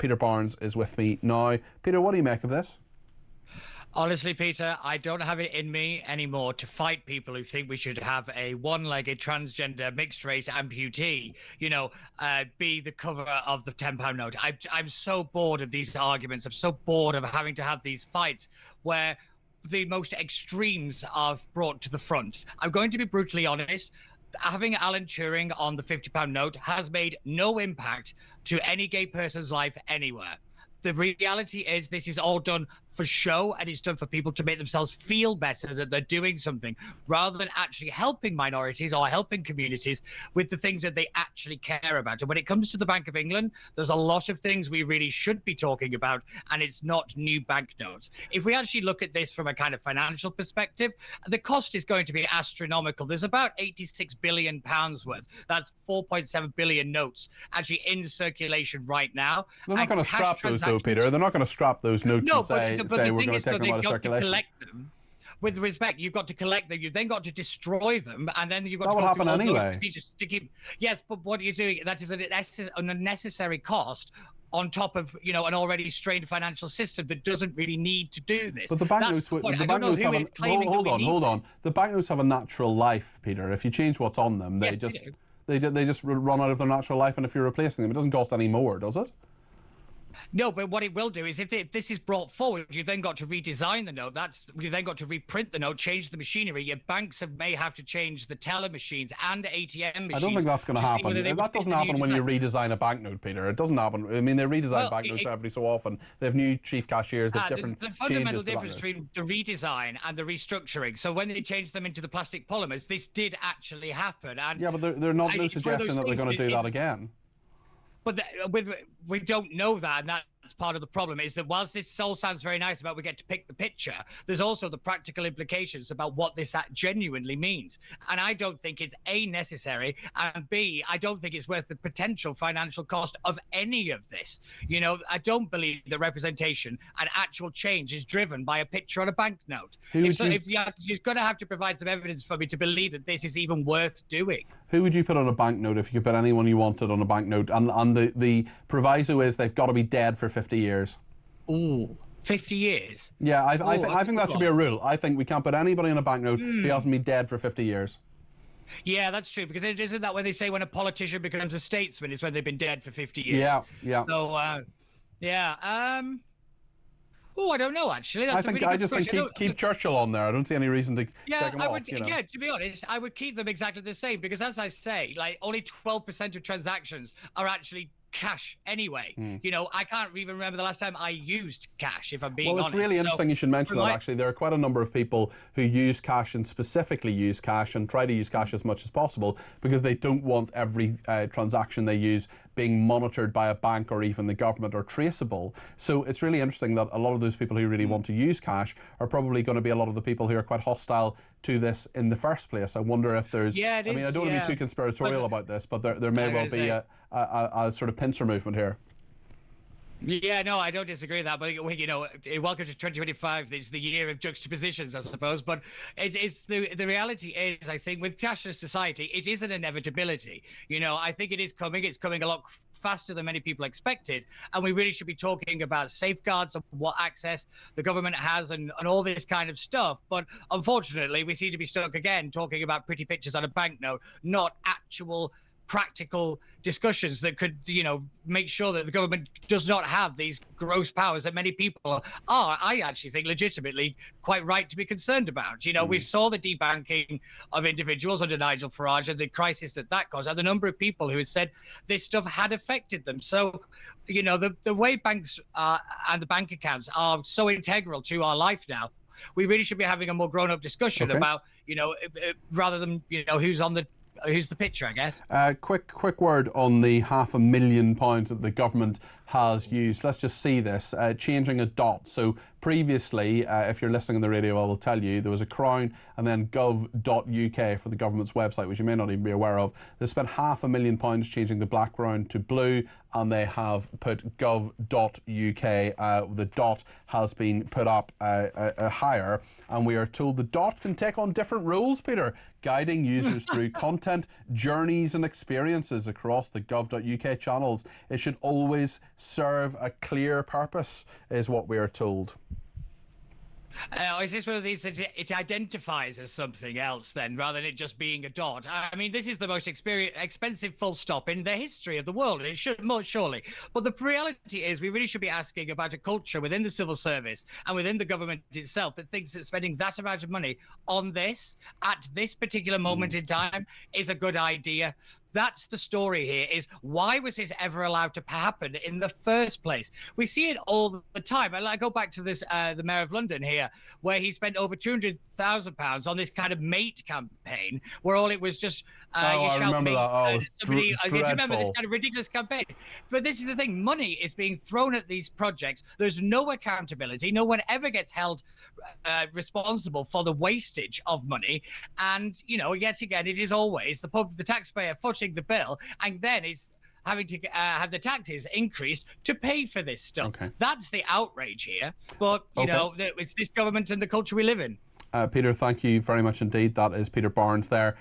Peter Barnes is with me now. Peter, what do you make of this? Honestly, Peter, I don't have it in me anymore to fight people who think we should have a one-legged transgender mixed race amputee, be the cover of the £10 note. I'm so bored of these arguments. I'm so bored of having to have these fights where the most extremes are brought to the front. I'm going to be brutally honest. Having Alan Turing on the £50 note has made no impact to any gay person's life anywhere. The reality is this is all done for show, and it's done for people to make themselves feel better that they're doing something rather than actually helping minorities or helping communities with the things that they actually care about. And when it comes to the Bank of England, there's a lot of things we really should be talking about, and it's not new banknotes. If we actually look at this from a kind of financial perspective, the cost is going to be astronomical. There's about £86 billion worth. That's 4.7 billion notes actually in circulation right now. They're not going to scrap those, though, Peter. They're not going to scrap those notes and say we're going to take them out of circulation. With respect, you've got to collect them. You've then got to destroy them, and then you've got that to would go happen through all anyway. those procedures to keep. Yes, but what are you doing? That is an unnecessary cost on top of an already strained financial system that doesn't really need to do this. But the banknotes have hold on. The banknotes have a natural life, Peter. If you change what's on them, they just run out of their natural life, and if you're replacing them, it doesn't cost any more, does it? No, but what it will do is if this is brought forward, you've then got to redesign the note. You've then got to reprint the note, change the machinery. Your banks may have to change the teller machines and ATM machines. I don't think that's going to happen. That doesn't happen when you redesign a banknote, Peter. It doesn't happen. I mean, they redesign banknotes every so often. They have new chief cashiers. There's different There's a fundamental difference between the redesign and the restructuring. So when they changed them into the plastic polymers, this did actually happen. And yeah, but they're not no suggestion that they're going to do that again. But we don't know that, and that's part of the problem, is that whilst this all sounds very nice about we get to pick the picture, there's also the practical implications about what this genuinely means. And I don't think it's A, necessary, and B, I don't think it's worth the potential financial cost of any of this. I don't believe that representation and actual change is driven by a picture on a banknote. You're going to have to provide some evidence for me to believe that this is even worth doing. Who would you put on a banknote if you could put anyone you wanted on a banknote? And the proviso is they've got to be dead for 50 years. Ooh, 50 years? Yeah, I think that should be a rule. I think we can't put anybody on a banknote who hasn't been dead for 50 years. Yeah, that's true, because isn't that when they say when a politician becomes a statesman is when they've been dead for 50 years? Yeah. So, I don't know, actually. I just think keep Churchill on there. I don't see any reason to take him off. Yeah, to be honest, I would keep them exactly the same, because as I say, only 12% of transactions are actually cash anyway. I can't even remember the last time I used cash, if I'm being honest. Well, it's really interesting you should mention that, actually. There are quite a number of people who use cash and specifically use cash and try to use cash as much as possible because they don't want every transaction they use being monitored by a bank or even the government or traceable. So it's really interesting that a lot of those people who really want to use cash are probably going to be a lot of the people who are quite hostile to this in the first place. I wonder if there's... I don't want to be too conspiratorial about this, but there may well be a sort of pincer movement here. Yeah, no, I don't disagree with that. But welcome to 2025. It's the year of juxtapositions, I suppose. But it's the reality is, I think, with cashless society, it is an inevitability. I think it is coming. It's coming a lot faster than many people expected, and we really should be talking about safeguards of what access the government has and all this kind of stuff. But unfortunately, we seem to be stuck again talking about pretty pictures on a banknote, not actual practical discussions that could, make sure that the government does not have these gross powers that many people are, I actually think, legitimately quite right to be concerned about. We saw the debanking of individuals under Nigel Farage and the crisis that caused, and the number of people who had said this stuff had affected them. So, the way banks and the bank accounts are so integral to our life now, we really should be having a more grown-up discussion about, rather than, who's the picture, I guess. Quick word on the £500,000 that the government has used. Let's just see this, changing a dot. So previously, if you're listening on the radio, I will tell you, there was a crown and then gov.uk for the government's website, which you may not even be aware of. They spent £500,000 changing the background to blue, and they have put gov.uk. The dot has been put up higher, and we are told the dot can take on different roles, Peter, guiding users through content, journeys and experiences across the gov.uk channels. It should always serve a clear purpose, is what we are told. Is this one of these that it identifies as something else then, rather than it just being a dot? I mean, this is the most expensive full stop in the history of the world. It should, most surely. But the reality is we really should be asking about a culture within the civil service and within the government itself that thinks that spending that amount of money on this at this particular moment in time is a good idea. That's the story here, is why was this ever allowed to happen in the first place? We see it all the time. I go back to this, the Mayor of London here, where he spent over £200,000 on this kind of mate campaign, where all it was just, I remember that. Oh, do you remember this dreadful. kind of ridiculous campaign? But this is the thing. Money is being thrown at these projects. There's no accountability. No one ever gets held responsible for the wastage of money. And, you know, yet again, it is always the taxpayer footing the bill, and then is having to have the taxes increased to pay for this stuff. Okay. That's the outrage here. But, you know, it's this government and the culture we live in. Peter, thank you very much indeed. That is Peter Barnes there.